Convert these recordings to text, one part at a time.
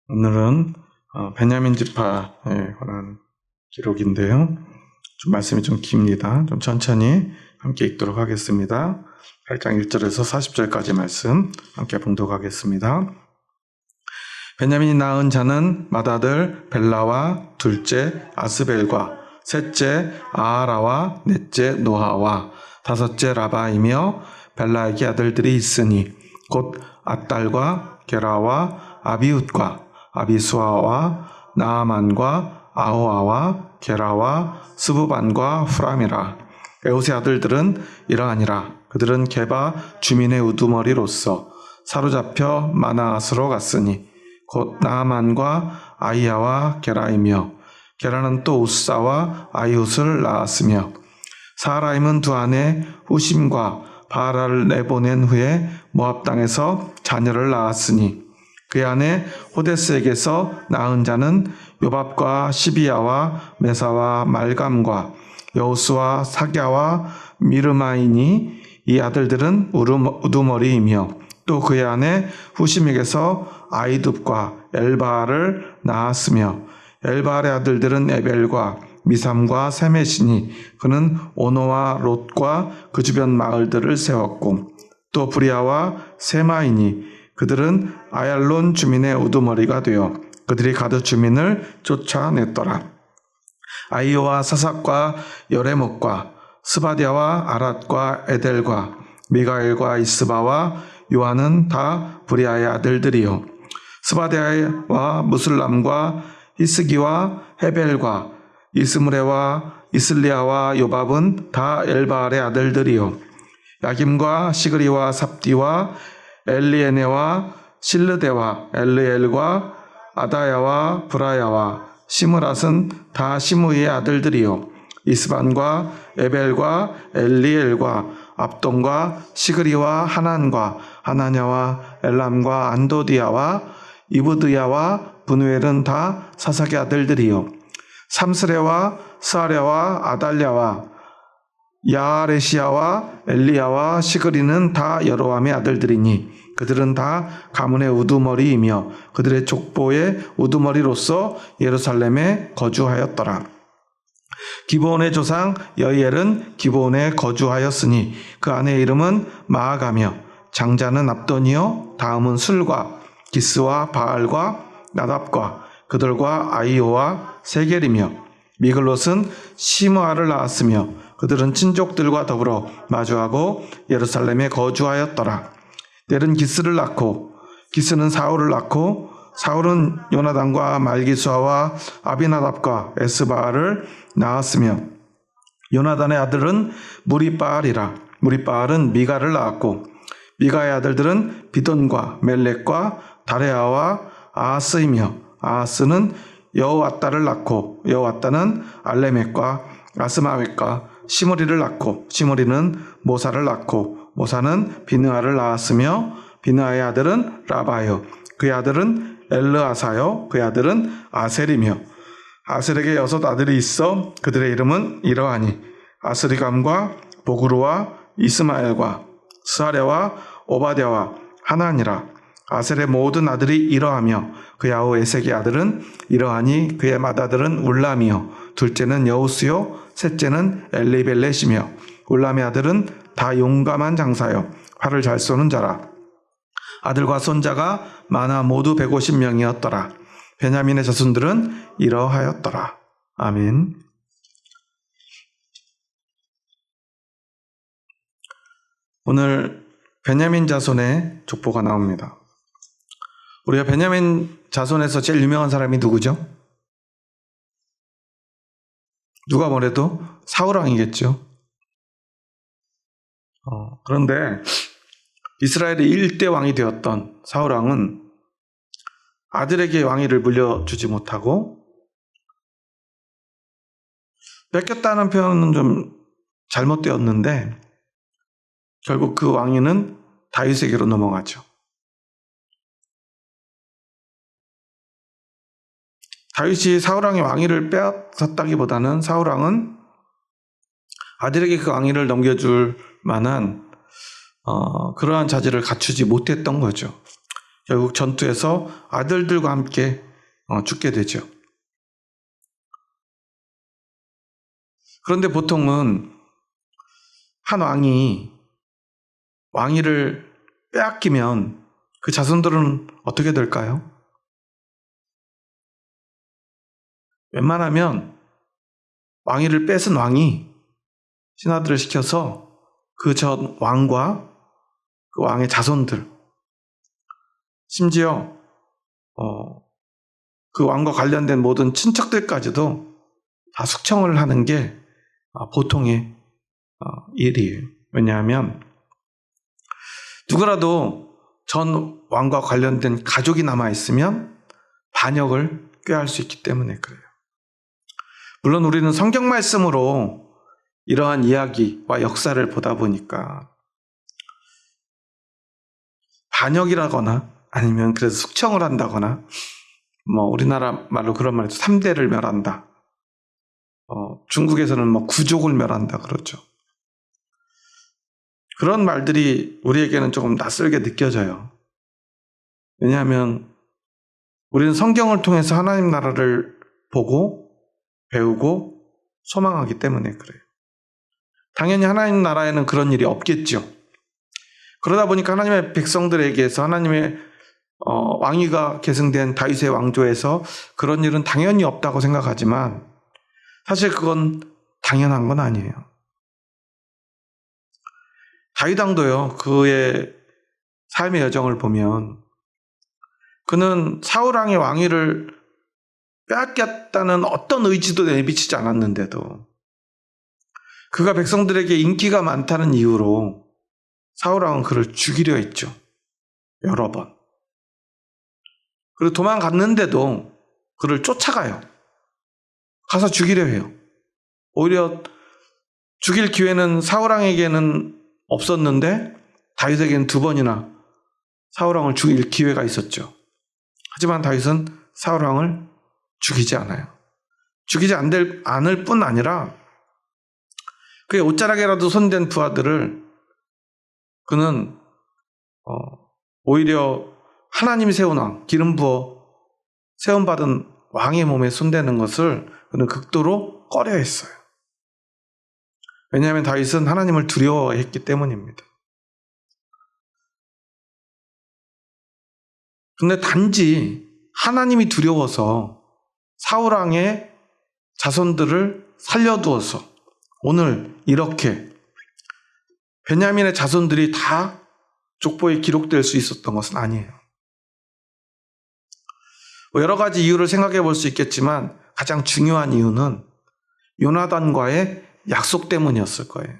오늘은 베냐민 지파에 관한 기록인데요. 말씀이 좀 깁니다. 좀 천천히 함께 읽도록 하겠습니다. 8장 1절에서 40절까지 말씀 함께 봉독하겠습니다. 베냐민이 낳은 자는 맏아들 벨라와 둘째 아스벨과 셋째 아하라와 넷째 노아와 다섯째 라바이며 벨라에게 아들들이 있으니 곧 앗달과 게라와 아비웃과 아비수아와 나아만과 아호아와 게라와 스부반과 후람이라. 에웃의 아들들은 이러하니라. 그들은 게바 주민의 우두머리로서 사로잡혀 마나앗으로 갔으니 곧 나아만과 아이야와 게라이며 게라는 또 우사와 아이웃을 낳았으며 사라임은 두 아내 후심과 바라를 내보낸 후에 모압 땅에서 자녀를 낳았으니 그의 아내 호데스에게서 낳은 자는 요밥과 시비야와 메사와 말감과 여우스와 사갸와 미르마이니 이 아들들은 우두머리이며 또 그의 아내 후심에게서 아이둡과 엘바알을 낳았으며 엘바알의 아들들은 에벨과 미삼과 세메시니 그는 오노와 롯과 그 주변 마을들을 세웠고 또 브리아와 세마이니 그들은 아얄론 주민의 우두머리가 되어 그들이 가드 주민을 쫓아냈더라. 아이오와 사삭과 여레목과 스바디아와 아랏과 에델과 미가엘과 이스바와 요한은 다 브리아의 아들들이요 스바디아와 무슬람과 히스기와 헤벨과 이스므레와 이슬리아와 요밥은 다 엘바알의 아들들이요 야김과 시그리와 삽디와 엘리에네와 실르데와 엘르엘과 아다야와 브라야와 시므랏은 다 시므이의 아들들이요 이스반과 에벨과 엘리엘과 압돈과 시그리와 하난과 하나냐와 엘람과 안도디아와 이브드야와 분우엘은 다 사삭의 아들들이요 삼스레와 스아랴와 아달랴와 야아레시아와 엘리야와 시그리는 다 여로함의 아들들이니 그들은 다 가문의 우두머리이며 그들의 족보의 우두머리로서 예루살렘에 거주하였더라. 기브온의 조상 여이엘은 기브온에 거주하였으니 그 아내의 이름은 마아가며 장자는 압돈이요 다음은 술과 기스와 바알과 나답과 그들과 아이오와 세겔이며 미글롯은 시므아를 낳았으며 그들은 친족들과 더불어 마주하고 예루살렘에 거주하였더라. 넬은 기스를 낳고 기스는 사울을 낳고 사울은 요나단과 말기수아와 아비나답과 에스바알을 낳았으며 요나단의 아들은 무리바알이라. 무리바알은 미가를 낳았고 미가의 아들들은 비돈과 멜렉과 다레아와 아하스이며 아하스는 여호앗다를 낳고 여호앗다는 알레멕과 아스마웻과 시므리를 낳고 시므리는 모사를 낳고 모사는 비느아를 낳았으며 비느아의 아들은 라바요 그의 아들은 엘르아사요 그의 아들은 아셀이며 아셀에게 6 아들이 있어 그들의 이름은 이러하니 아스리감과 보그루와 이스마엘과 스아랴와 오바댜와 하나니라. 아셀의 모든 아들이 이러하며 그의 아우 에색의 아들은 이러하니 그의 맏아들은 울람이요 둘째는 여우스요 셋째는 엘리벨렛이며 울람의 아들은 다 용감한 장사요 활을 잘 쏘는 자라. 아들과 손자가 많아 모두 150명이었더라. 베냐민의 자손들은 이러하였더라. 아멘. 오늘 베냐민 자손의 족보가 나옵니다. 우리가 베냐민 자손에서 제일 유명한 사람이 누구죠? 누가 뭐래도 사울왕이겠죠. 그런데 이스라엘의 1대 왕이 되었던 사울왕은 아들에게 왕위를 물려주지 못하고 뺏겼다는 표현은 좀 잘못되었는데 결국 그 왕위는 다윗에게로 넘어가죠. 다윗이 사울왕의 왕위를 빼앗았다기보다는 사울왕은 아들에게 그 왕위를 넘겨줄 만한 그러한 자질을 갖추지 못했던 거죠. 결국 전투에서 아들들과 함께 죽게 되죠. 그런데 보통은 한 왕이 왕위를 빼앗기면 그 자손들은 어떻게 될까요? 웬만하면 왕위를 뺏은 왕이 신하들을 시켜서 그 전 왕과 그 왕의 자손들, 심지어 그 왕과 관련된 모든 친척들까지도 다 숙청을 하는 게 보통의 일이에요. 왜냐하면 누구라도 전 왕과 관련된 가족이 남아있으면 반역을 꾀할 수 있기 때문에 그래요. 물론 우리는 성경 말씀으로 이러한 이야기와 역사를 보다 보니까 반역이라거나 아니면 그래서 숙청을 한다거나 우리나라 말로 그런 말이죠. 3대를 멸한다. 중국에서는 구족을 멸한다 그러죠. 그런 말들이 우리에게는 조금 낯설게 느껴져요. 왜냐하면 우리는 성경을 통해서 하나님 나라를 보고 배우고 소망하기 때문에 그래요. 당연히 하나님 나라에는 그런 일이 없겠죠. 그러다 보니까 하나님의 백성들에게서 하나님의 왕위가 계승된 다윗의 왕조에서 그런 일은 당연히 없다고 생각하지만 사실 그건 당연한 건 아니에요. 다윗 왕도요, 그의 삶의 여정을 보면 그는 사울 왕의 왕위를 빼앗겼다는 어떤 의지도 내비치지 않았는데도 그가 백성들에게 인기가 많다는 이유로 사울 왕은 그를 죽이려 했죠. 여러 번. 그리고 도망갔는데도 그를 쫓아가요. 가서 죽이려 해요. 오히려 죽일 기회는 사울 왕에게는 없었는데 다윗에게는 2번이나 사울 왕을 죽일 기회가 있었죠. 하지만 다윗은 사울 왕을 죽이지 않아요. 죽이지 않을 뿐 아니라 그의 옷자락에라도 손댄 부하들을 그는 오히려 하나님이 세운 왕, 기름 부어 세움받은 왕의 몸에 손대는 것을 그는 극도로 꺼려했어요. 왜냐하면 다윗은 하나님을 두려워했기 때문입니다. 근데 단지 하나님이 두려워서 사울 왕의 자손들을 살려두어서 오늘 이렇게 베냐민의 자손들이 다 족보에 기록될 수 있었던 것은 아니에요. 여러 가지 이유를 생각해 볼 수 있겠지만 가장 중요한 이유는 요나단과의 약속 때문이었을 거예요.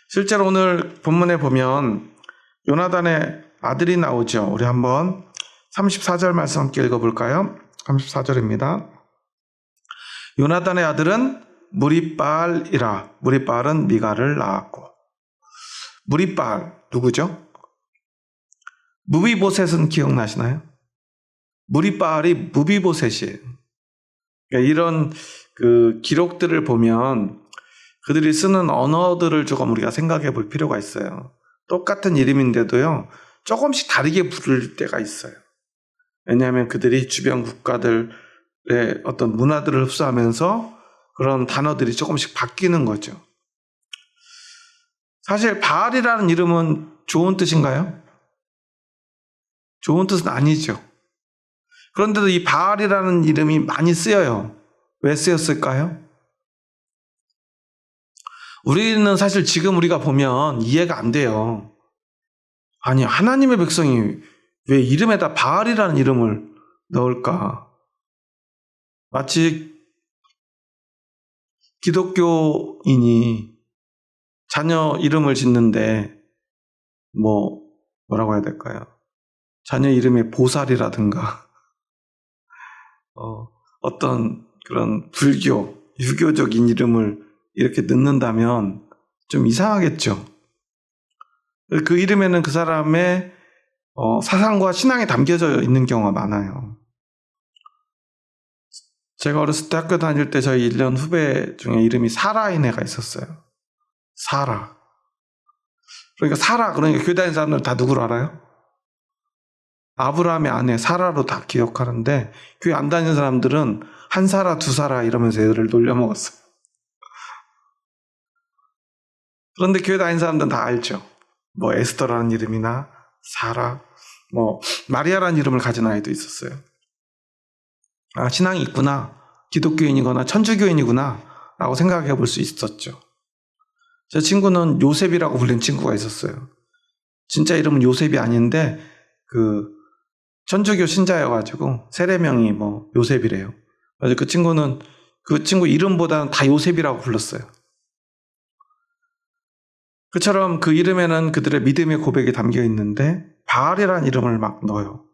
실제로 오늘 본문에 보면 요나단의 아들이 나오죠. 우리 한번 34절 말씀 함께 읽어볼까요? 34절입니다. 요나단의 아들은 무리바알이라. 무리바알은 미가를 낳았고. 무리바알 누구죠? 무비보셋은 기억나시나요? 무리바알이 무비보셋이에요. 그러니까 이런 기록들을 보면 그들이 쓰는 언어들을 조금 우리가 생각해 볼 필요가 있어요. 똑같은 이름인데도요, 조금씩 다르게 부를 때가 있어요. 왜냐하면 그들이 주변 국가들의 어떤 문화들을 흡수하면서 그런 단어들이 조금씩 바뀌는 거죠. 사실 바알이라는 이름은 좋은 뜻인가요? 좋은 뜻은 아니죠. 그런데도 이 바알이라는 이름이 많이 쓰여요. 왜 쓰였을까요? 우리는 사실 지금 우리가 보면 이해가 안 돼요. 아니, 하나님의 백성이 왜 이름에다 바알이라는 이름을 넣을까? 마치 기독교인이 자녀 이름을 짓는데 뭐라고 해야 될까요? 자녀 이름에 보살이라든가 어떤 그런 불교, 유교적인 이름을 이렇게 넣는다면 좀 이상하겠죠. 그 이름에는 그 사람의 사상과 신앙이 담겨져 있는 경우가 많아요. 제가 어렸을 때 학교 다닐 때 저희 1년 후배 중에 이름이 사라인 애가 있었어요. 사라. 그러니까 교회 다니는 사람들 다 누구를 알아요? 아브라함의 아내 사라로 다 기억하는데 교회 안 다니는 사람들은 한 사라 두 사라 이러면서 애들을 놀려먹었어요. 그런데 교회 다니는 사람들은 다 알죠. 뭐 에스더라는 이름이나 사라, 뭐 마리아라는 이름을 가진 아이도 있었어요. 아, 신앙이 있구나, 기독교인이거나 천주교인이구나 라고 생각해 볼 수 있었죠. 제 친구는 요셉이라고 불린 친구가 있었어요. 진짜 이름은 요셉이 아닌데 그 천주교 신자여가지고 세례명이 뭐 요셉이래요. 그래서 그 친구는 그 친구 이름보다는 다 요셉이라고 불렀어요. 그처럼 그 이름에는 그들의 믿음의 고백이 담겨 있는데 바알이라는 이름을 막 넣어요.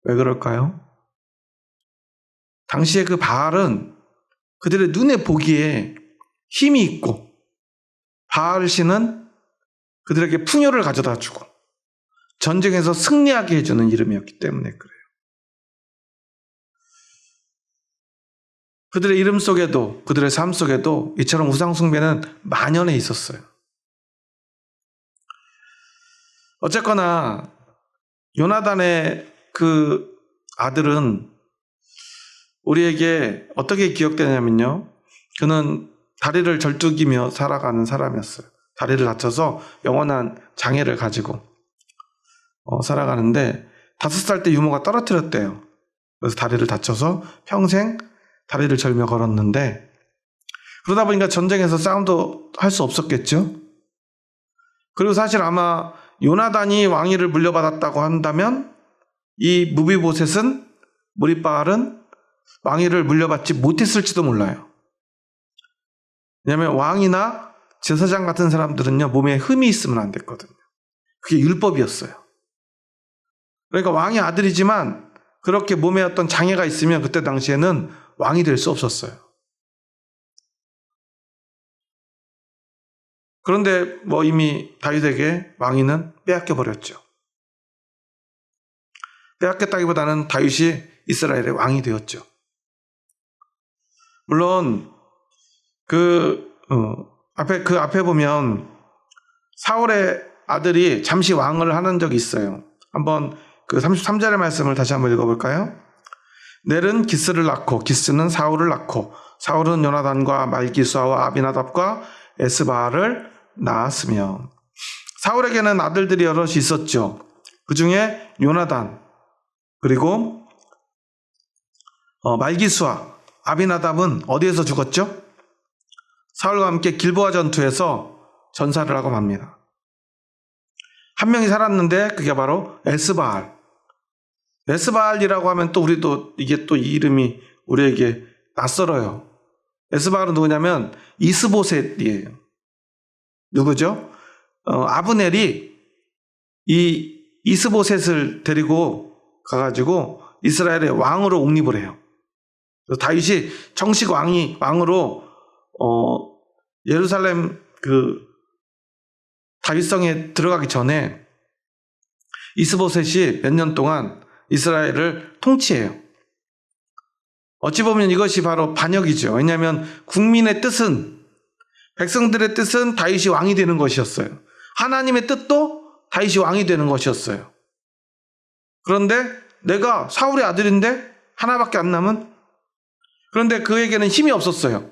왜 그럴까요? 당시에 그 바알은 그들의 눈에 보기에 힘이 있고 바알 신은 그들에게 풍요를 가져다 주고 전쟁에서 승리하게 해주는 이름이었기 때문에 그래요. 그들의 이름 속에도 그들의 삶 속에도 이처럼 우상숭배는 만연해 있었어요. 어쨌거나 요나단의 그 아들은 우리에게 어떻게 기억되냐면요, 그는 다리를 절뚝이며 살아가는 사람이었어요. 다리를 다쳐서 영원한 장애를 가지고 살아가는데 5살 때 유모가 떨어뜨렸대요. 그래서 다리를 다쳐서 평생 다리를 절며 걸었는데, 그러다 보니까 전쟁에서 싸움도 할 수 없었겠죠. 그리고 사실 아마 요나단이 왕위를 물려받았다고 한다면 이 무비보셋은, 무리바알은 왕위를 물려받지 못했을지도 몰라요. 왜냐하면 왕이나 제사장 같은 사람들은요, 몸에 흠이 있으면 안 됐거든요. 그게 율법이었어요. 그러니까 왕의 아들이지만 그렇게 몸에 어떤 장애가 있으면 그때 당시에는 왕이 될 수 없었어요. 그런데 뭐 이미 다윗에게 왕위는 빼앗겨 버렸죠. 빼앗겼다기보다는 다윗이 이스라엘의 왕이 되었죠. 물론 그 앞에 보면 사울의 아들이 잠시 왕을 하는 적이 있어요. 한번 그 33절의 말씀을 다시 한번 읽어볼까요? 넬은 기스를 낳고 기스는 사울을 낳고 사울은 요나단과 말기수아와 아비나답과 에스바알을 낳았으며, 사울에게는 아들들이 여럿이 있었죠. 그 중에 요나단, 그리고 말기수아, 아비나답은 어디에서 죽었죠? 사울과 함께 길보아 전투에서 전사를 하고 맙니다. 한 명이 살았는데 그게 바로 에스바알. 에스바알이라고 하면 또 우리도 이게 또 이 이름이 우리에게 낯설어요. 에스바알은 누구냐면 이스보셋이에요. 누구죠? 아브넬이 이 이스보셋을 데리고 가가지고 이스라엘의 왕으로 옹립을 해요. 그래서 다윗이 정식 왕으로 예루살렘 그 다윗성에 들어가기 전에 이스보셋이 몇 년 동안 이스라엘을 통치해요. 어찌 보면 이것이 바로 반역이죠. 왜냐하면 국민의 뜻은, 백성들의 뜻은 다윗이 왕이 되는 것이었어요. 하나님의 뜻도 다윗이 왕이 되는 것이었어요. 그런데 내가 사울의 아들인데 하나밖에 안 남은? 그런데 그에게는 힘이 없었어요.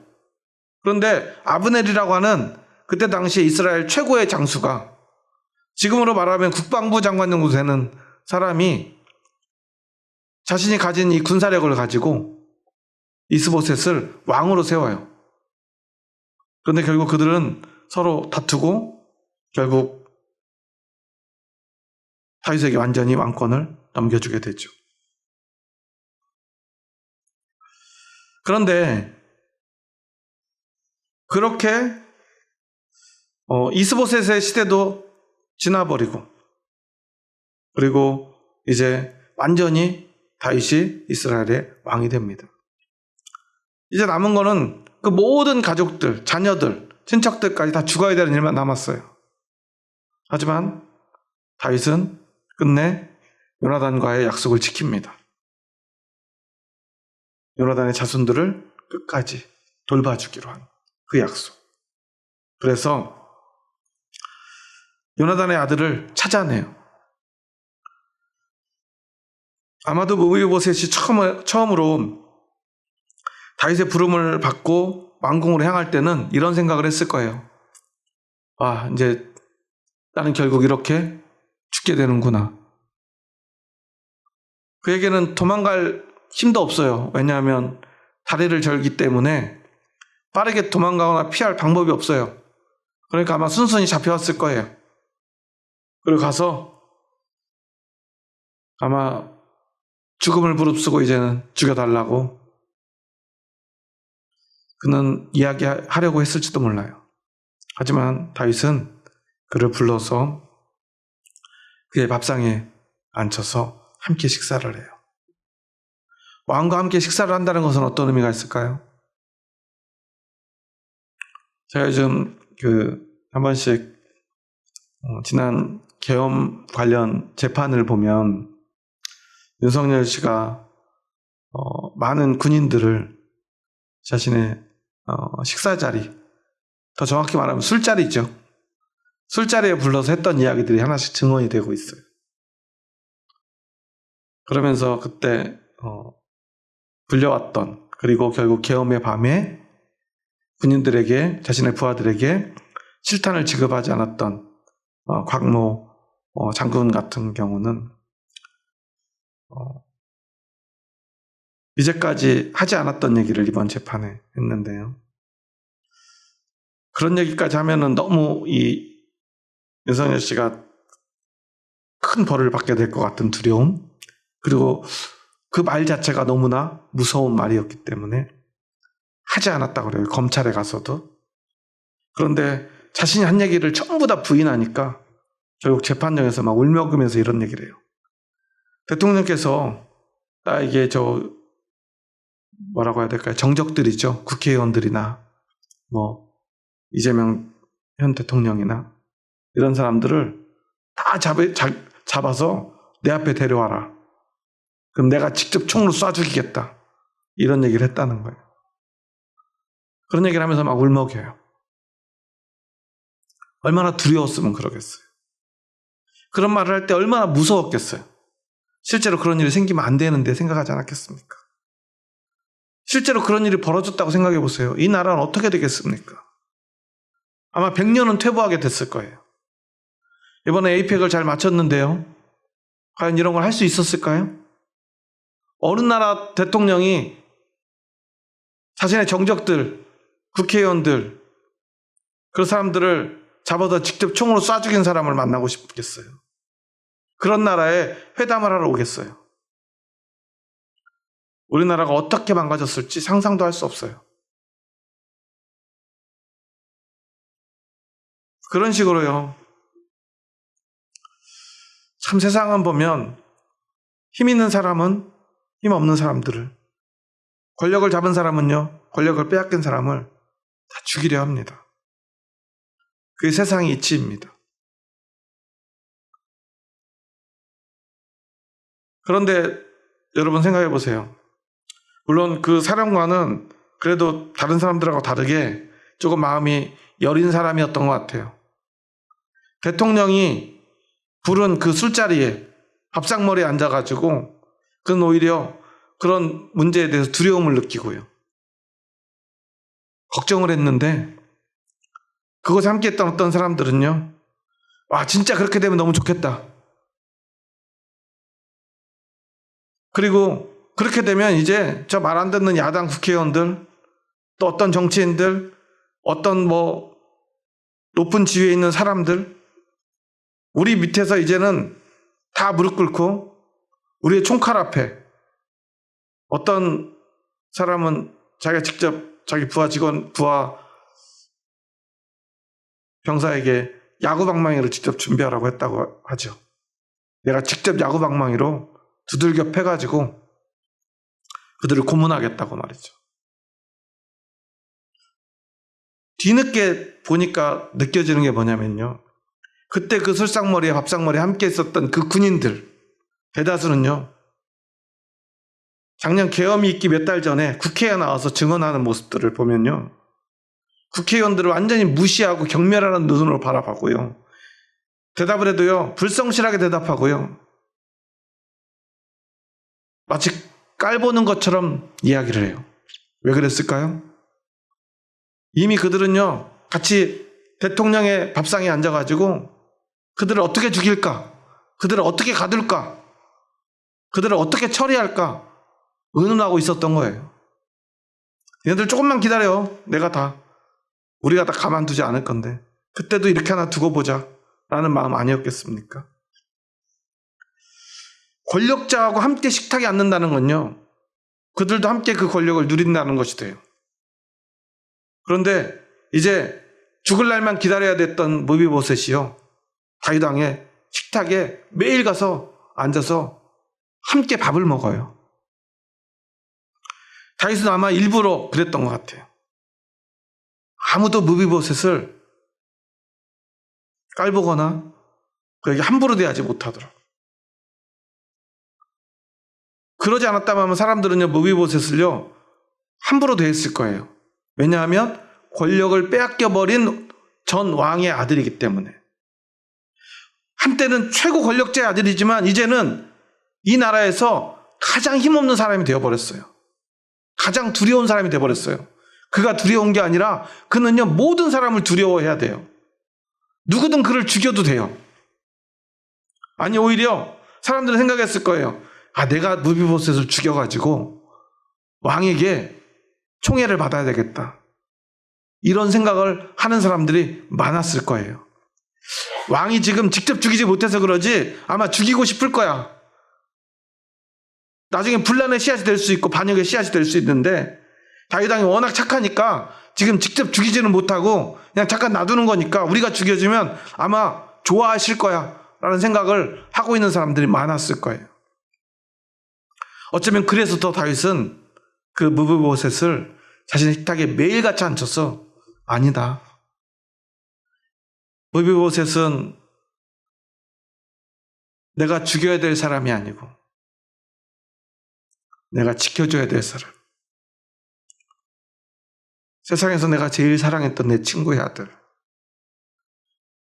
그런데 아브넬이라고 하는 그때 당시에 이스라엘 최고의 장수가, 지금으로 말하면 국방부 장관 정도 되는 사람이 자신이 가진 이 군사력을 가지고 이스보셋을 왕으로 세워요. 그런데 결국 그들은 서로 다투고 결국 다윗에게 완전히 왕권을 넘겨주게 되죠. 그런데 그렇게 이스보셋의 시대도 지나버리고, 그리고 이제 완전히 다윗이 이스라엘의 왕이 됩니다. 이제 남은 거는 그 모든 가족들, 자녀들, 친척들까지 다 죽어야 되는 일만 남았어요. 하지만 다윗은 끝내 요나단과의 약속을 지킵니다. 요나단의 자손들을 끝까지 돌봐주기로 한 그 약속. 그래서 요나단의 아들을 찾아내요. 아마도 무비보셋이 처음으로 다윗의 부름을 받고 왕궁으로 향할 때는 이런 생각을 했을 거예요. 아, 이제 나는 결국 이렇게 죽게 되는구나. 그에게는 도망갈 힘도 없어요. 왜냐하면 다리를 절기 때문에 빠르게 도망가거나 피할 방법이 없어요. 그러니까 아마 순순히 잡혀왔을 거예요. 그리고 가서 아마 죽음을 무릅쓰고 이제는 죽여달라고 그는 이야기하려고 했을지도 몰라요. 하지만 다윗은 그를 불러서 그의 밥상에 앉혀서 함께 식사를 해요. 왕과 함께 식사를 한다는 것은 어떤 의미가 있을까요? 제가 요즘 한 번씩 지난 계엄 관련 재판을 보면 윤석열 씨가 많은 군인들을 자신의 식사 자리, 더 정확히 말하면 술자리죠. 술자리에 불러서 했던 이야기들이 하나씩 증언이 되고 있어요. 그러면서 그때 불려왔던, 그리고 결국 계엄의 밤에 군인들에게, 자신의 부하들에게 실탄을 지급하지 않았던 곽모 장군 같은 경우는 이제까지 하지 않았던 얘기를 이번 재판에 했는데요. 그런 얘기까지 하면은 너무 이 윤석열 씨가 큰 벌을 받게 될 것 같은 두려움, 그리고 그 말 자체가 너무나 무서운 말이었기 때문에 하지 않았다고 그래요. 검찰에 가서도. 그런데 자신이 한 얘기를 전부 다 부인하니까 결국 재판정에서 막 울먹이면서 이런 얘기를 해요. 대통령께서 나에게 뭐라고 해야 될까요? 정적들이죠. 국회의원들이나 이재명 현 대통령이나 이런 사람들을 다 잡아서 내 앞에 데려와라. 그럼 내가 직접 총으로 쏴 죽이겠다. 이런 얘기를 했다는 거예요. 그런 얘기를 하면서 막 울먹여요. 얼마나 두려웠으면 그러겠어요. 그런 말을 할 때 얼마나 무서웠겠어요. 실제로 그런 일이 생기면 안 되는데 생각하지 않았겠습니까? 실제로 그런 일이 벌어졌다고 생각해 보세요. 이 나라는 어떻게 되겠습니까? 아마 100년은 퇴보하게 됐을 거예요. 이번에 에이펙을 잘 마쳤는데요. 과연 이런 걸 할 수 있었을까요? 어느 나라 대통령이 자신의 정적들, 국회의원들, 그 사람들을 잡아서 직접 총으로 쏴 죽인 사람을 만나고 싶겠어요? 그런 나라에 회담을 하러 오겠어요? 우리나라가 어떻게 망가졌을지 상상도 할 수 없어요. 그런 식으로요. 참 세상은 보면 힘 있는 사람은 힘 없는 사람들을, 권력을 잡은 사람은요, 권력을 빼앗긴 사람을 다 죽이려 합니다. 그게 세상의 이치입니다. 그런데 여러분 생각해 보세요. 물론 그 사령관은 그래도 다른 사람들하고 다르게 조금 마음이 여린 사람이었던 것 같아요. 대통령이 부른 그 술자리에 밥상머리에 앉아가지고 그는 오히려 그런 문제에 대해서 두려움을 느끼고요. 걱정을 했는데 그것에 함께했던 어떤 사람들은요. 와, 진짜 그렇게 되면 너무 좋겠다. 그리고 그렇게 되면 이제 저 말 안 듣는 야당 국회의원들, 또 어떤 정치인들, 어떤 높은 지위에 있는 사람들, 우리 밑에서 이제는 다 무릎 꿇고 우리의 총칼 앞에, 어떤 사람은 자기가 직접 자기 부하 병사에게 야구방망이를 직접 준비하라고 했다고 하죠. 내가 직접 야구방망이로 두들겨 패가지고 그들을 고문하겠다고 말이죠. 뒤늦게 보니까 느껴지는 게 뭐냐면요. 그때 그 술상머리에 밥상머리에 함께 있었던 그 군인들 대다수는요. 작년 계엄이 있기 몇 달 전에 국회에 나와서 증언하는 모습들을 보면요. 국회의원들을 완전히 무시하고 경멸하는 눈으로 바라보고요. 대답을 해도요. 불성실하게 대답하고요. 마치 깔보는 것처럼 이야기를 해요. 왜 그랬을까요? 이미 그들은요, 같이 대통령의 밥상에 앉아가지고 그들을 어떻게 죽일까? 그들을 어떻게 가둘까? 그들을 어떻게 처리할까? 의논하고 있었던 거예요. 얘네들 조금만 기다려. 우리가 다 가만두지 않을 건데. 그때도 이렇게 하나 두고 보자. 라는 마음 아니었겠습니까? 권력자하고 함께 식탁에 앉는다는 건요, 그들도 함께 그 권력을 누린다는 것이 돼요. 그런데 이제 죽을 날만 기다려야 됐던 무비보셋이요, 다윗 왕의 식탁에 매일 가서 앉아서 함께 밥을 먹어요. 다윗은 아마 일부러 그랬던 것 같아요. 아무도 무비보셋을 깔보거나 그에게 함부로 대하지 못하도록. 그러지 않았다면 사람들은요, 무비보셋을요, 함부로 대했을 거예요. 왜냐하면 권력을 빼앗겨버린 전 왕의 아들이기 때문에. 한때는 최고 권력자의 아들이지만 이제는 이 나라에서 가장 힘없는 사람이 되어버렸어요. 가장 두려운 사람이 되어버렸어요. 그가 두려운 게 아니라 그는요, 모든 사람을 두려워해야 돼요. 누구든 그를 죽여도 돼요. 아니, 오히려 사람들은 생각했을 거예요. 내가 무비보셋을 죽여가지고 왕에게 총애를 받아야 되겠다. 이런 생각을 하는 사람들이 많았을 거예요. 왕이 지금 직접 죽이지 못해서 그러지 아마 죽이고 싶을 거야. 나중에 분란의 씨앗이 될 수 있고 반역의 씨앗이 될 수 있는데 다윗 왕이 워낙 착하니까 지금 직접 죽이지는 못하고 그냥 잠깐 놔두는 거니까 우리가 죽여주면 아마 좋아하실 거야 라는 생각을 하고 있는 사람들이 많았을 거예요. 어쩌면 그래서 더 다윗은 그 무비보셋을 자신의 식탁에 매일같이 앉혀서 아니다. 무비보셋은 내가 죽여야 될 사람이 아니고 내가 지켜줘야 될 사람. 세상에서 내가 제일 사랑했던 내 친구의 아들.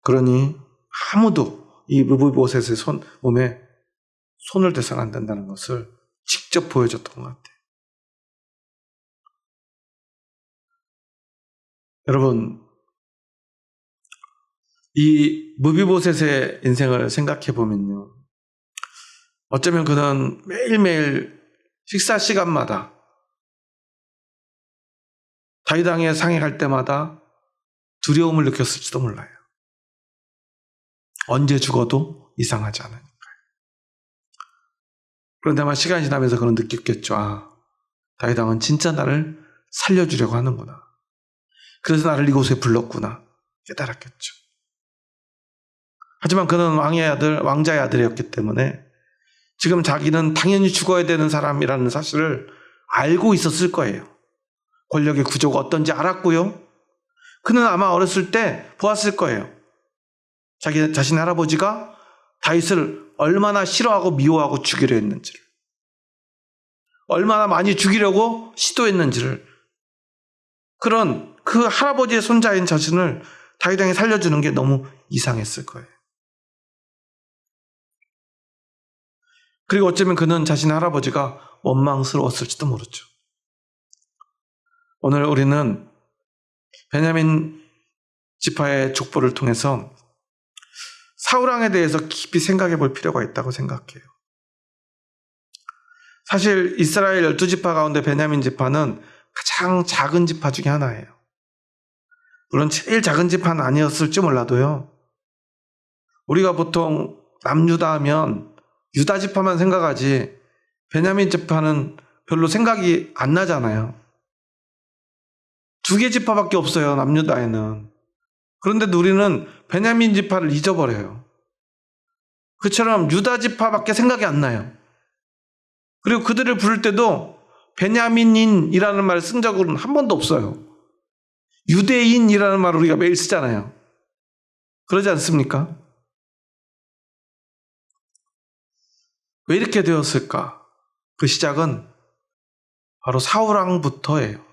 그러니 아무도 이 무비보셋의 몸에 손을 대서는 안 된다는 것을 직접 보여줬던 것 같아요. 여러분, 이 무비보셋의 인생을 생각해 보면요, 어쩌면 그는 매일매일 식사 시간마다 다윗 왕의 상에 갈 때마다 두려움을 느꼈을지도 몰라요. 언제 죽어도 이상하지 않으니까요. 그런데 아마 시간이 지나면서 그는 느꼈겠죠. 다윗 왕은 진짜 나를 살려주려고 하는구나. 그래서 나를 이곳에 불렀구나. 깨달았겠죠. 하지만 그는 왕자의 아들이었기 때문에 지금 자기는 당연히 죽어야 되는 사람이라는 사실을 알고 있었을 거예요. 권력의 구조가 어떤지 알았고요. 그는 아마 어렸을 때 보았을 거예요. 자신의 할아버지가 다윗을 얼마나 싫어하고 미워하고 죽이려 했는지를, 얼마나 많이 죽이려고 시도했는지를. 그런 그 할아버지의 손자인 자신을 다윗 왕이 살려주는 게 너무 이상했을 거예요. 그리고 어쩌면 그는 자신의 할아버지가 원망스러웠을지도 모르죠. 오늘 우리는 베냐민 지파의 족보를 통해서 사울왕에 대해서 깊이 생각해 볼 필요가 있다고 생각해요. 사실 이스라엘 12지파 가운데 베냐민 지파는 가장 작은 지파 중에 하나예요. 물론 제일 작은 지파는 아니었을지 몰라도요, 우리가 보통 남유다 하면 유다 지파만 생각하지 베냐민 지파는 별로 생각이 안 나잖아요. 2개 지파밖에 없어요, 남유다에는. 그런데도 우리는 베냐민 지파를 잊어버려요. 그처럼 유다 지파밖에 생각이 안 나요. 그리고 그들을 부를 때도 베냐민인이라는 말을 쓴 적은 한 번도 없어요. 유대인이라는 말을 우리가 매일 쓰잖아요. 그러지 않습니까? 왜 이렇게 되었을까? 그 시작은 바로 사울왕부터예요.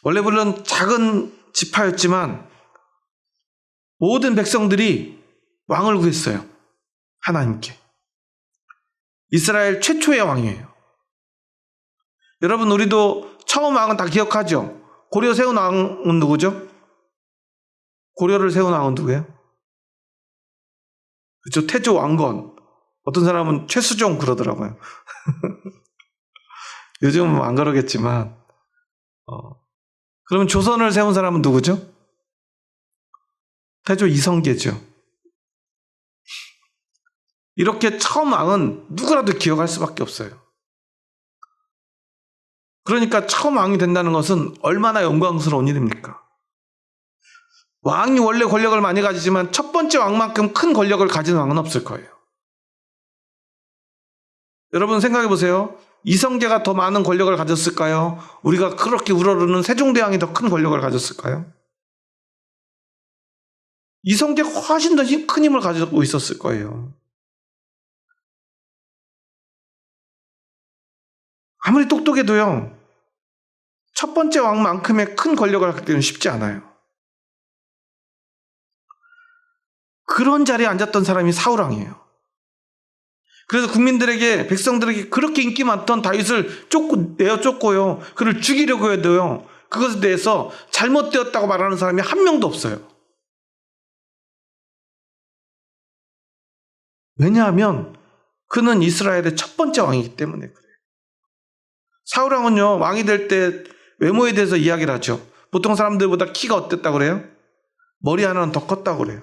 원래 물론 작은 지파였지만 모든 백성들이 왕을 구했어요. 하나님께. 이스라엘 최초의 왕이에요. 여러분, 우리도 처음 왕은 다 기억하죠? 고려 세운 왕은 누구죠? 고려를 세운 왕은 누구예요? 그렇죠. 태조 왕건. 어떤 사람은 최수종 그러더라고요. 요즘은 안 그러겠지만, 그러면 조선을 세운 사람은 누구죠? 태조 이성계죠. 이렇게 처음 왕은 누구라도 기억할 수밖에 없어요. 그러니까 처음 왕이 된다는 것은 얼마나 영광스러운 일입니까? 왕이 원래 권력을 많이 가지지만 첫 번째 왕만큼 큰 권력을 가진 왕은 없을 거예요. 여러분 생각해 보세요. 이성계가 더 많은 권력을 가졌을까요? 우리가 그렇게 우러르는 세종대왕이 더 큰 권력을 가졌을까요? 이성계가 훨씬 더 큰 힘을 가지고 있었을 거예요. 아무리 똑똑해도요, 첫 번째 왕만큼의 큰 권력을 갖기는 쉽지 않아요. 그런 자리에 앉았던 사람이 사울왕이에요. 그래서 국민들에게, 백성들에게 그렇게 인기 많던 다윗을 내어쫓고요, 그를 죽이려고 해도요, 그것에 대해서 잘못되었다고 말하는 사람이 한 명도 없어요. 왜냐하면 그는 이스라엘의 첫 번째 왕이기 때문에 그래요. 사울왕은요, 왕이 될 때 외모에 대해서 이야기를 하죠. 보통 사람들보다 키가 어땠다고 그래요? 머리 하나는 더 컸다고 그래요.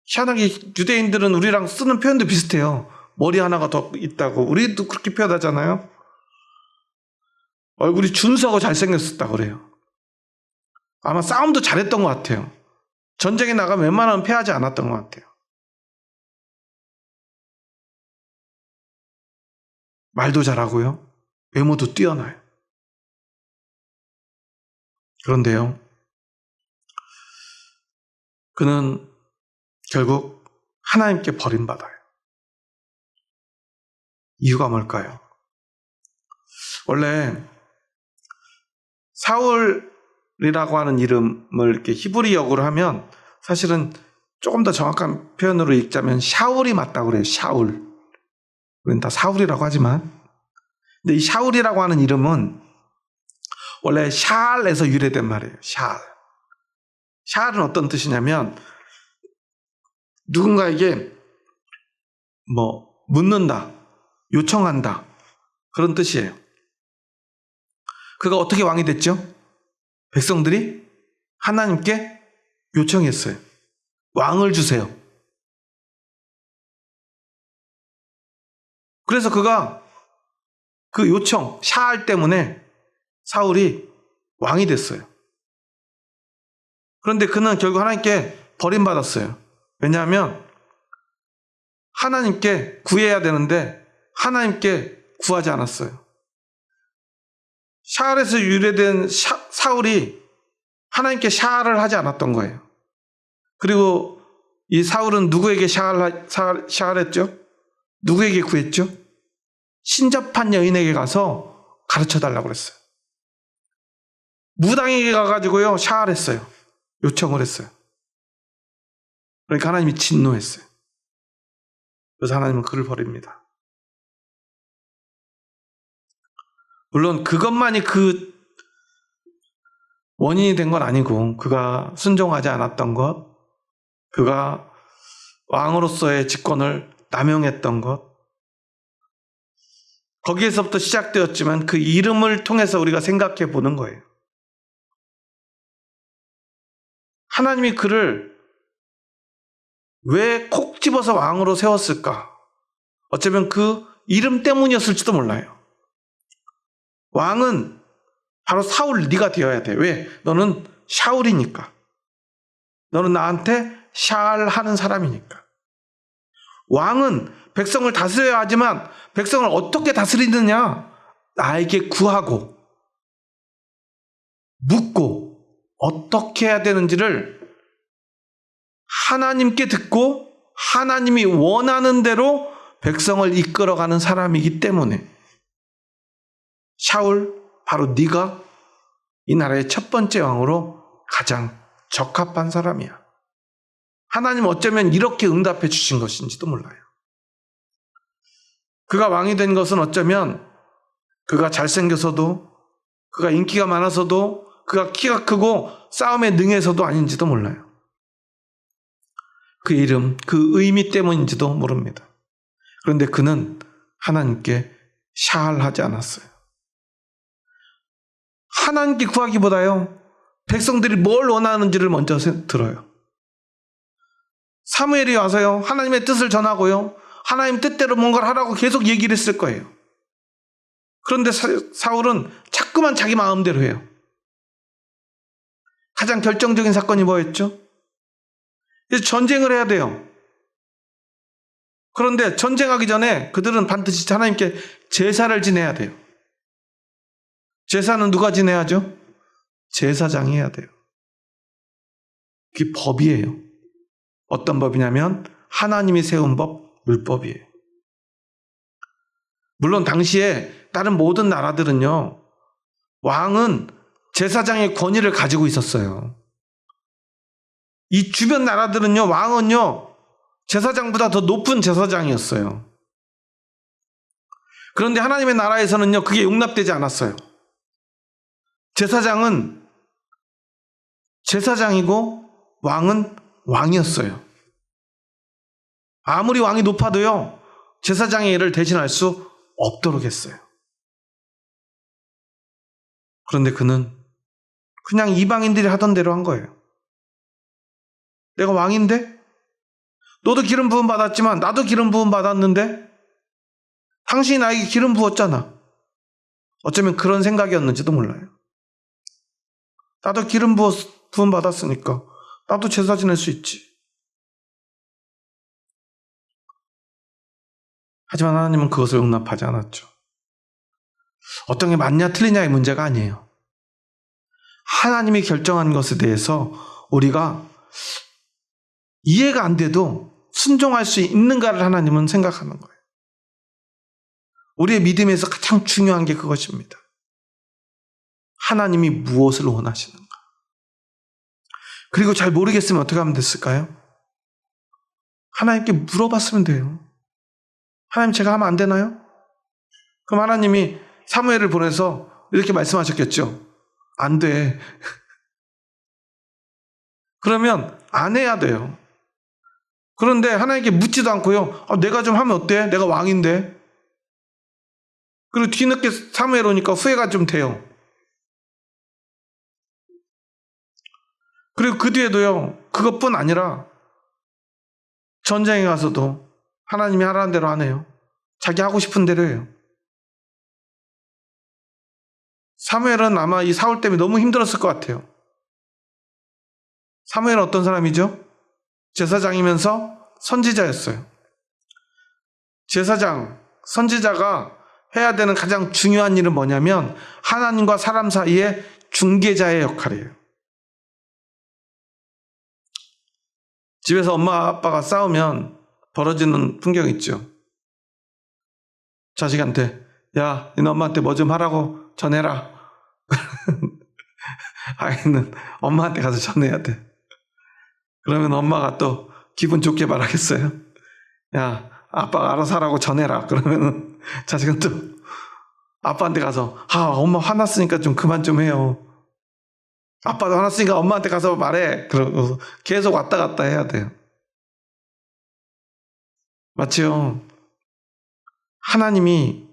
희한하게 유대인들은 우리랑 쓰는 표현도 비슷해요. 머리 하나가 더 있다고. 우리도 그렇게 표현하잖아요. 얼굴이 준수하고 잘생겼었다고 그래요. 아마 싸움도 잘했던 것 같아요. 전쟁에 나가면 웬만하면 패하지 않았던 것 같아요. 말도 잘하고요. 외모도 뛰어나요. 그런데요, 그는 결국 하나님께 버림받아요. 이유가 뭘까요? 원래 사울이라고 하는 이름을 이렇게 히브리어로 하면 사실은 조금 더 정확한 표현으로 읽자면 샤울이 맞다고 그래요. 샤울. 우리는 다 사울이라고 하지만, 근데 이 샤울이라고 하는 이름은 원래 샤알에서 유래된 말이에요. 샤알. 샤알은 어떤 뜻이냐면 누군가에게 묻는다, 요청한다, 그런 뜻이에요. 그가 어떻게 왕이 됐죠? 백성들이 하나님께 요청했어요. 왕을 주세요. 그래서 그가 그 요청, 샤알 때문에 사울이 왕이 됐어요. 그런데 그는 결국 하나님께 버림받았어요. 왜냐하면 하나님께 구해야 되는데 하나님께 구하지 않았어요. 샤알에서 유래된 사울이 하나님께 샤알을 하지 않았던 거예요. 그리고 이 사울은 누구에게 샤알했죠? 누구에게 구했죠? 신접한 여인에게 가서 가르쳐달라고 그랬어요. 무당에게 가가지고요, 샤알했어요. 요청을 했어요. 그러니까 하나님이 진노했어요. 그래서 하나님은 그를 버립니다. 물론 그것만이 그 원인이 된 건 아니고, 그가 순종하지 않았던 것, 그가 왕으로서의 직권을 남용했던 것, 거기에서부터 시작되었지만 그 이름을 통해서 우리가 생각해 보는 거예요. 하나님이 그를 왜 콕 집어서 왕으로 세웠을까? 어쩌면 그 이름 때문이었을지도 몰라요. 왕은 바로 사울, 네가 되어야 돼. 왜? 너는 샤울이니까. 너는 나한테 샤알하는 사람이니까. 왕은 백성을 다스려야 하지만 백성을 어떻게 다스리느냐? 나에게 구하고 묻고 어떻게 해야 되는지를 하나님께 듣고 하나님이 원하는 대로 백성을 이끌어가는 사람이기 때문에 샤울, 바로 네가 이 나라의 첫 번째 왕으로 가장 적합한 사람이야. 하나님 어쩌면 이렇게 응답해 주신 것인지도 몰라요. 그가 왕이 된 것은 어쩌면 그가 잘생겨서도, 그가 인기가 많아서도, 그가 키가 크고 싸움에 능해서도 아닌지도 몰라요. 그 이름, 그 의미 때문인지도 모릅니다. 그런데 그는 하나님께 샤알하지 않았어요. 하나님께 구하기보다요, 백성들이 뭘 원하는지를 먼저 들어요. 사무엘이 와서요, 하나님의 뜻을 전하고요, 하나님 뜻대로 뭔가를 하라고 계속 얘기를 했을 거예요. 그런데 사울은 자꾸만 자기 마음대로 해요. 가장 결정적인 사건이 뭐였죠? 이제 전쟁을 해야 돼요. 그런데 전쟁하기 전에 그들은 반드시 하나님께 제사를 지내야 돼요. 제사는 누가 지내야죠? 제사장이 해야 돼요. 그게 법이에요. 어떤 법이냐면 하나님이 세운 법, 율법이에요. 물론 당시에 다른 모든 나라들은요, 왕은 제사장의 권위를 가지고 있었어요. 이 주변 나라들은요, 왕은요, 제사장보다 더 높은 제사장이었어요. 그런데 하나님의 나라에서는요, 그게 용납되지 않았어요. 제사장은 제사장이고 왕은 왕이었어요. 아무리 왕이 높아도요, 제사장의 일을 대신할 수 없도록 했어요. 그런데 그는 그냥 이방인들이 하던 대로 한 거예요. 내가 왕인데? 너도 기름 부음 받았지만 나도 기름 부음 받았는데? 당신이 나에게 기름 부었잖아. 어쩌면 그런 생각이었는지도 몰라요. 나도 기름 부음 받았으니까 나도 제사 지낼 수 있지. 하지만 하나님은 그것을 용납하지 않았죠. 어떤 게 맞냐 틀리냐의 문제가 아니에요. 하나님이 결정한 것에 대해서 우리가 이해가 안 돼도 순종할 수 있는가를 하나님은 생각하는 거예요. 우리의 믿음에서 가장 중요한 게 그것입니다. 하나님이 무엇을 원하시는가. 그리고 잘 모르겠으면 어떻게 하면 됐을까요? 하나님께 물어봤으면 돼요. 하나님, 제가 하면 안 되나요? 그럼 하나님이 사무엘을 보내서 이렇게 말씀하셨겠죠. 안 돼. 그러면 안 해야 돼요. 그런데 하나님께 묻지도 않고요. 내가 좀 하면 어때? 내가 왕인데. 그리고 뒤늦게 사무엘 오니까 후회가 좀 돼요. 그리고 그 뒤에도요, 그것뿐 아니라 전쟁에 가서도 하나님이 하라는 대로 안 해요. 자기 하고 싶은 대로 해요. 사무엘은 아마 이 사울 때문에 너무 힘들었을 것 같아요. 사무엘은 어떤 사람이죠? 제사장이면서 선지자였어요. 제사장, 선지자가 해야 되는 가장 중요한 일은 뭐냐면 하나님과 사람 사이의 중개자의 역할이에요. 집에서 엄마 아빠가 싸우면 벌어지는 풍경 있죠. 자식한테, 야, 너네 엄마한테 뭐 좀 하라고 전해라. 아이는 엄마한테 가서 전해야 돼. 그러면 엄마가 또 기분 좋게 말하겠어요? 야, 아빠가 알아서 하라고 전해라. 그러면 자식은 또 아빠한테 가서, 엄마 화났으니까 좀 그만 좀 해요. 아빠도 화났으니까 엄마한테 가서 말해. 그러고 계속 왔다 갔다 해야 돼요. 맞죠? 하나님이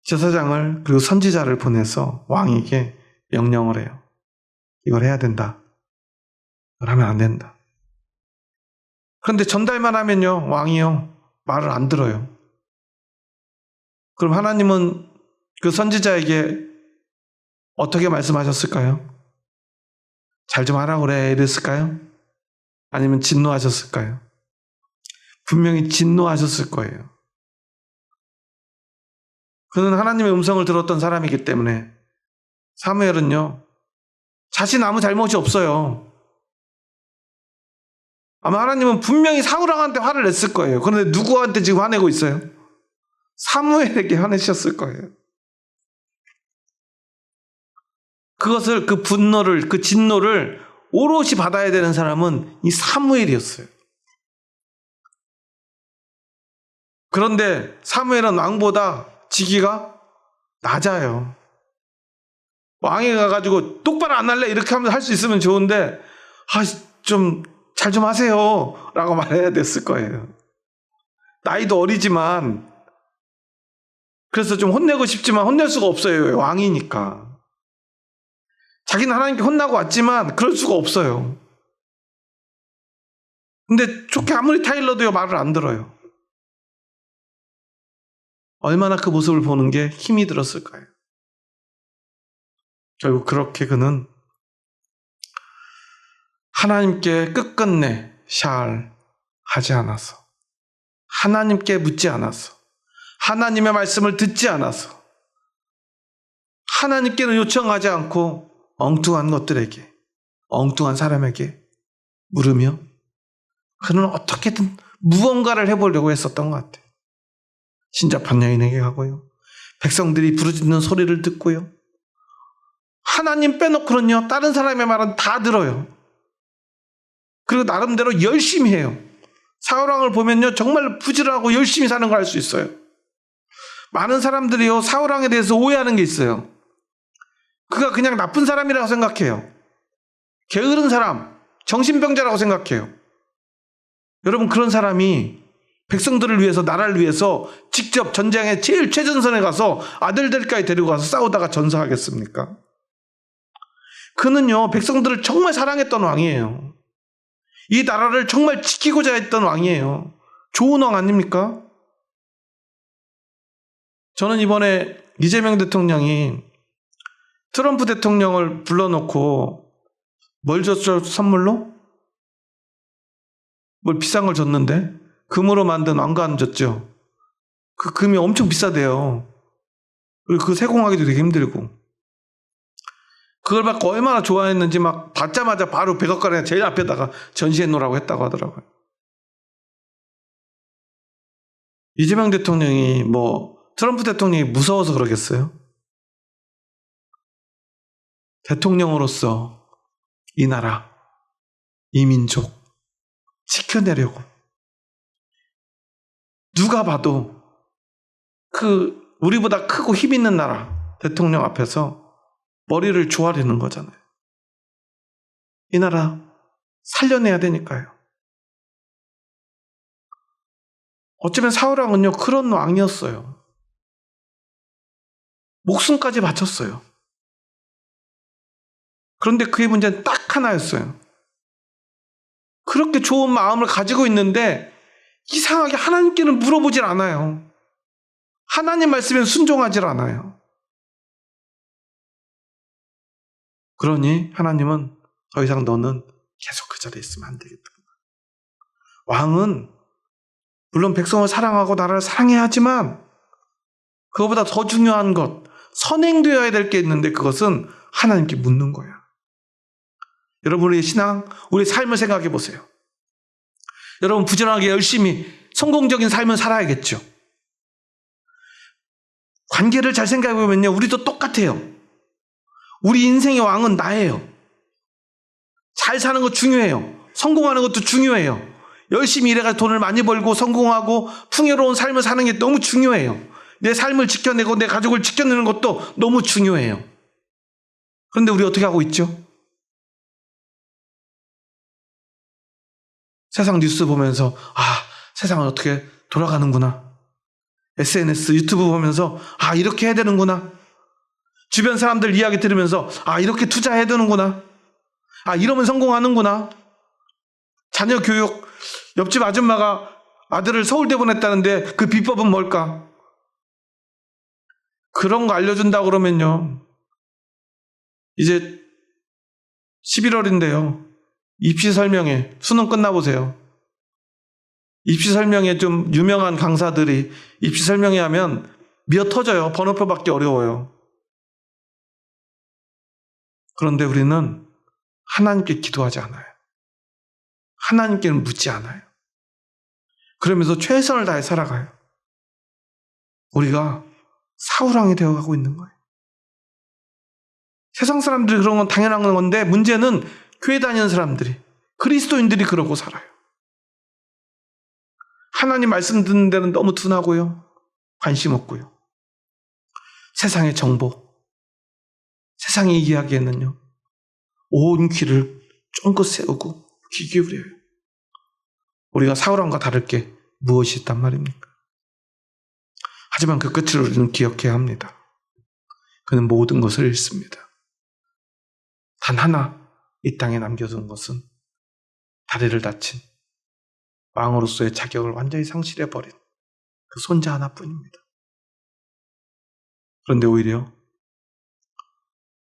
제사장을 그리고 선지자를 보내서 왕에게 명령을 해요. 이걸 해야 된다. 이걸 하면 안 된다. 그런데 전달만 하면요, 왕이요, 말을 안 들어요. 그럼 하나님은 그 선지자에게 어떻게 말씀하셨을까요? 잘 좀 하라고 그래 이랬을까요? 아니면 진노하셨을까요? 분명히 진노하셨을 거예요. 그는 하나님의 음성을 들었던 사람이기 때문에 사무엘은요, 자신 아무 잘못이 없어요. 아마 하나님은 분명히 사울왕한테 화를 냈을 거예요. 그런데 누구한테 지금 화내고 있어요? 사무엘에게 화내셨을 거예요. 그것을, 그 분노를, 그 진노를 오롯이 받아야 되는 사람은 이 사무엘이었어요. 그런데 사무엘은 왕보다 직위가 낮아요. 왕에 가가지고 똑바로 안 할래? 이렇게 하면 할 수 있으면 좋은데, 좀 잘 좀 하세요 라고 말해야 됐을 거예요. 나이도 어리지만, 그래서 좀 혼내고 싶지만 혼낼 수가 없어요. 왕이니까. 자기는 하나님께 혼나고 왔지만 그럴 수가 없어요. 근데 좋게 아무리 타일러도요, 말을 안 들어요. 얼마나 그 모습을 보는 게 힘이 들었을까요? 결국 그렇게 그는 하나님께 끝끝내 샤알하지 않아서, 하나님께 묻지 않아서, 하나님의 말씀을 듣지 않아서, 하나님께는 요청하지 않고 엉뚱한 것들에게, 엉뚱한 사람에게 물으며 그는 어떻게든 무언가를 해보려고 했었던 것 같아요. 신잡한 여인에게 가고요, 백성들이 부르짖는 소리를 듣고요, 하나님 빼놓고는요 다른 사람의 말은 다 들어요. 그리고 나름대로 열심히 해요. 사울왕을 보면요 정말 부지런하고 열심히 사는 걸 알 수 있어요. 많은 사람들이요 사울왕에 대해서 오해하는 게 있어요. 그가 그냥 나쁜 사람이라고 생각해요. 게으른 사람, 정신병자라고 생각해요. 여러분, 그런 사람이 백성들을 위해서, 나라를 위해서 직접 전장에 제일 최전선에 가서 아들들까지 데리고 가서 싸우다가 전사하겠습니까? 그는요 백성들을 정말 사랑했던 왕이에요. 이 나라를 정말 지키고자 했던 왕이에요. 좋은 왕 아닙니까? 저는 이번에 이재명 대통령이 트럼프 대통령을 불러놓고 뭘 줬죠? 선물로? 뭘 비싼 걸 줬는데 금으로 만든 왕관 줬죠. 그 금이 엄청 비싸대요. 그리고 그거 세공하기도 되게 힘들고, 그걸 받고 얼마나 좋아했는지 막 받자마자 바로 백악관에 제일 앞에다가 전시해 놓으라고 했다고 하더라고요. 이재명 대통령이 트럼프 대통령이 무서워서 그러겠어요? 대통령으로서 이 나라, 이 민족 지켜내려고 누가 봐도 우리보다 크고 힘 있는 나라 대통령 앞에서 머리를 조아리는 거잖아요. 이 나라 살려내야 되니까요. 어쩌면 사울왕은요 그런 왕이었어요. 목숨까지 바쳤어요. 그런데 그의 문제는 딱 하나였어요. 그렇게 좋은 마음을 가지고 있는데 이상하게 하나님께는 물어보질 않아요. 하나님 말씀에 순종하질 않아요. 그러니 하나님은 더 이상 너는 계속 그 자리에 있으면 안 되겠다. 왕은 물론 백성을 사랑하고 나라를 사랑해야 하지만 그것보다 더 중요한 것, 선행되어야 될 게 있는데 그것은 하나님께 묻는 거야. 여러분, 우리의 신앙, 우리의 삶을 생각해 보세요. 여러분, 부지런하게 열심히 성공적인 삶을 살아야겠죠. 관계를 잘 생각해 보면요, 우리도 똑같아요. 우리 인생의 왕은 나예요. 잘 사는 거 중요해요. 성공하는 것도 중요해요. 열심히 일해서 돈을 많이 벌고 성공하고 풍요로운 삶을 사는 게 너무 중요해요. 내 삶을 지켜내고 내 가족을 지켜내는 것도 너무 중요해요. 그런데 우리 어떻게 하고 있죠? 세상 뉴스 보면서 세상은 어떻게 돌아가는구나. SNS, 유튜브 보면서 이렇게 해야 되는구나. 주변 사람들 이야기 들으면서 이렇게 투자해야 되는구나. 이러면 성공하는구나. 자녀 교육, 옆집 아줌마가 아들을 서울대 보냈다는데 그 비법은 뭘까? 그런 거 알려준다고 그러면요, 이제 11월인데요 입시 설명회, 수능 끝나보세요. 입시 설명회 좀 유명한 강사들이 입시 설명회 하면 미어 터져요. 번호표 받기 어려워요. 그런데 우리는 하나님께 기도하지 않아요. 하나님께는 묻지 않아요. 그러면서 최선을 다해 살아가요. 우리가 사울왕이 되어가고 있는 거예요. 세상 사람들이 그런 건 당연한 건데 문제는 교회 다니는 사람들이, 그리스도인들이 그러고 살아요. 하나님 말씀 듣는 데는 너무 둔하고요. 관심 없고요. 세상의 정보, 세상의 이야기에는요. 온 귀를 쫑긋 세우고 귀 기울여요. 우리가 사울왕과 다를 게 무엇이 있단 말입니까? 하지만 그 끝을 우리는 기억해야 합니다. 그는 모든 것을 잃습니다. 단 하나 이 땅에 남겨둔 것은 다리를 다친 왕으로서의 자격을 완전히 상실해버린 그 손자 하나뿐입니다. 그런데 오히려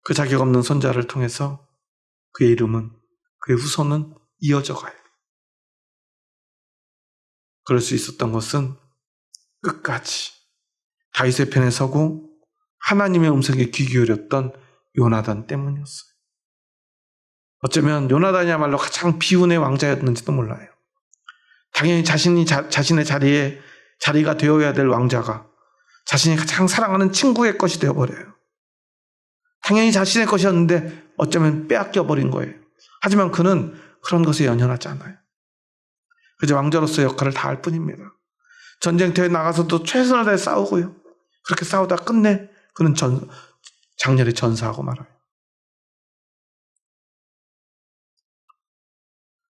그 자격 없는 손자를 통해서 그의 이름은, 그의 후손은 이어져 가요. 그럴 수 있었던 것은 끝까지 다윗의 편에 서고 하나님의 음성에 귀 기울였던 요나단 때문이었어요. 어쩌면 요나단이야말로 가장 비운의 왕자였는지도 몰라요. 당연히 자신의 자리가 되어야 될 왕자가 자신이 가장 사랑하는 친구의 것이 되어버려요. 당연히 자신의 것이었는데 어쩌면 빼앗겨버린 거예요. 하지만 그는 그런 것에 연연하지 않아요. 그저 왕자로서의 역할을 다할 뿐입니다. 전쟁터에 나가서도 최선을 다해 싸우고요. 그렇게 싸우다 끝내 그는 장렬히 전사하고 말아요.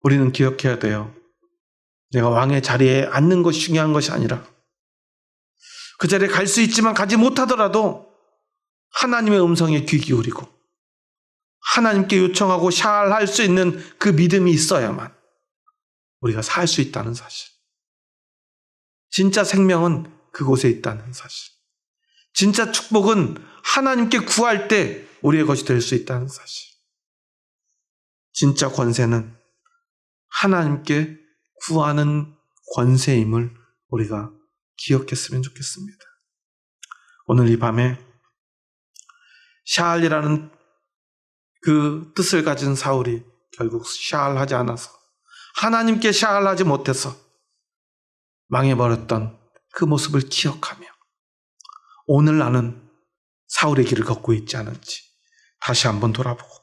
우리는 기억해야 돼요. 내가 왕의 자리에 앉는 것이 중요한 것이 아니라 그 자리에 갈 수 있지만 가지 못하더라도 하나님의 음성에 귀 기울이고 하나님께 요청하고 샤알할 수 있는 그 믿음이 있어야만 우리가 살 수 있다는 사실. 진짜 생명은 그곳에 있다는 사실. 진짜 축복은 하나님께 구할 때 우리의 것이 될 수 있다는 사실. 진짜 권세는 하나님께 구하는 권세임을 우리가 기억했으면 좋겠습니다. 오늘 이 밤에 샤알이라는 그 뜻을 가진 사울이 결국 샤알하지 않아서, 하나님께 샤알하지 못해서 망해버렸던 그 모습을 기억하며 오늘 나는 사울의 길을 걷고 있지 않은지 다시 한번 돌아보고,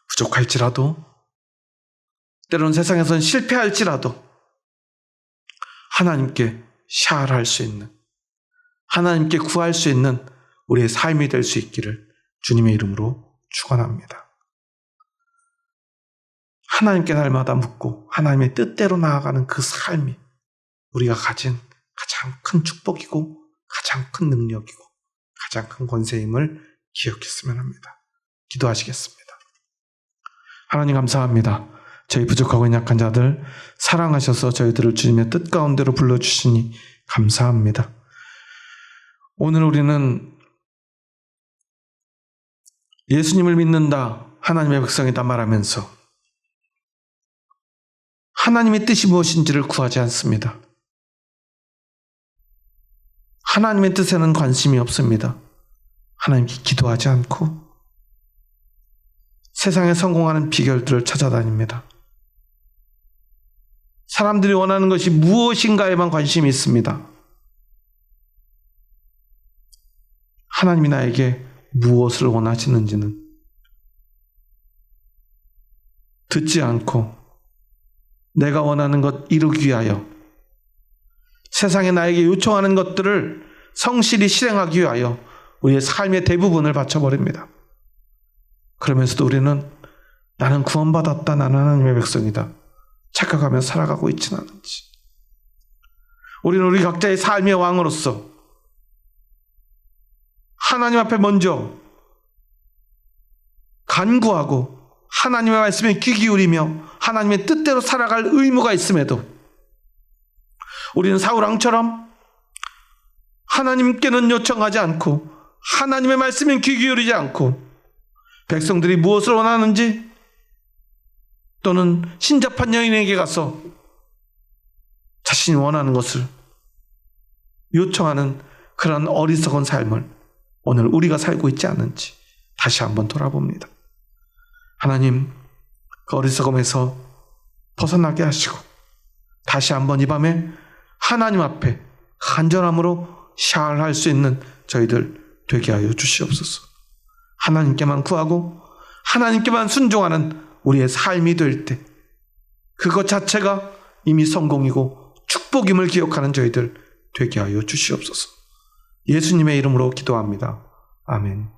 부족할지라도 때로는 세상에선 실패할지라도 하나님께 샤알할 수 있는, 하나님께 구할 수 있는 우리의 삶이 될 수 있기를 주님의 이름으로 축원합니다. 하나님께 날마다 묻고 하나님의 뜻대로 나아가는 그 삶이 우리가 가진 가장 큰 축복이고 가장 큰 능력이고 가장 큰 권세임을 기억했으면 합니다. 기도하시겠습니다. 하나님 감사합니다. 저희 부족하고 약한 자들 사랑하셔서 저희들을 주님의 뜻 가운데로 불러주시니 감사합니다. 오늘 우리는 예수님을 믿는다, 하나님의 백성이다 말하면서 하나님의 뜻이 무엇인지를 구하지 않습니다. 하나님의 뜻에는 관심이 없습니다. 하나님께 기도하지 않고 세상에 성공하는 비결들을 찾아다닙니다. 사람들이 원하는 것이 무엇인가에만 관심이 있습니다. 하나님이 나에게 무엇을 원하시는지는 듣지 않고 내가 원하는 것 이루기 위하여 세상에 나에게 요청하는 것들을 성실히 실행하기 위하여 우리의 삶의 대부분을 바쳐버립니다. 그러면서도 우리는 나는 구원받았다, 나는 하나님의 백성이다 착각하며 살아가고 있지는 않은지, 우리는 우리 각자의 삶의 왕으로서 하나님 앞에 먼저 간구하고 하나님의 말씀에 귀 기울이며 하나님의 뜻대로 살아갈 의무가 있음에도 우리는 사울왕처럼 하나님께는 요청하지 않고 하나님의 말씀에 귀 기울이지 않고 백성들이 무엇을 원하는지 또는 신접한 여인에게 가서 자신이 원하는 것을 요청하는 그런 어리석은 삶을 오늘 우리가 살고 있지 않은지 다시 한번 돌아봅니다. 하나님, 그 어리석음에서 벗어나게 하시고 다시 한번 이 밤에 하나님 앞에 간절함으로 샤알할 수 있는 저희들 되게 하여 주시옵소서. 하나님께만 구하고 하나님께만 순종하는 우리의 삶이 될 때 그것 자체가 이미 성공이고 축복임을 기억하는 저희들 되게 하여 주시옵소서. 예수님의 이름으로 기도합니다. 아멘.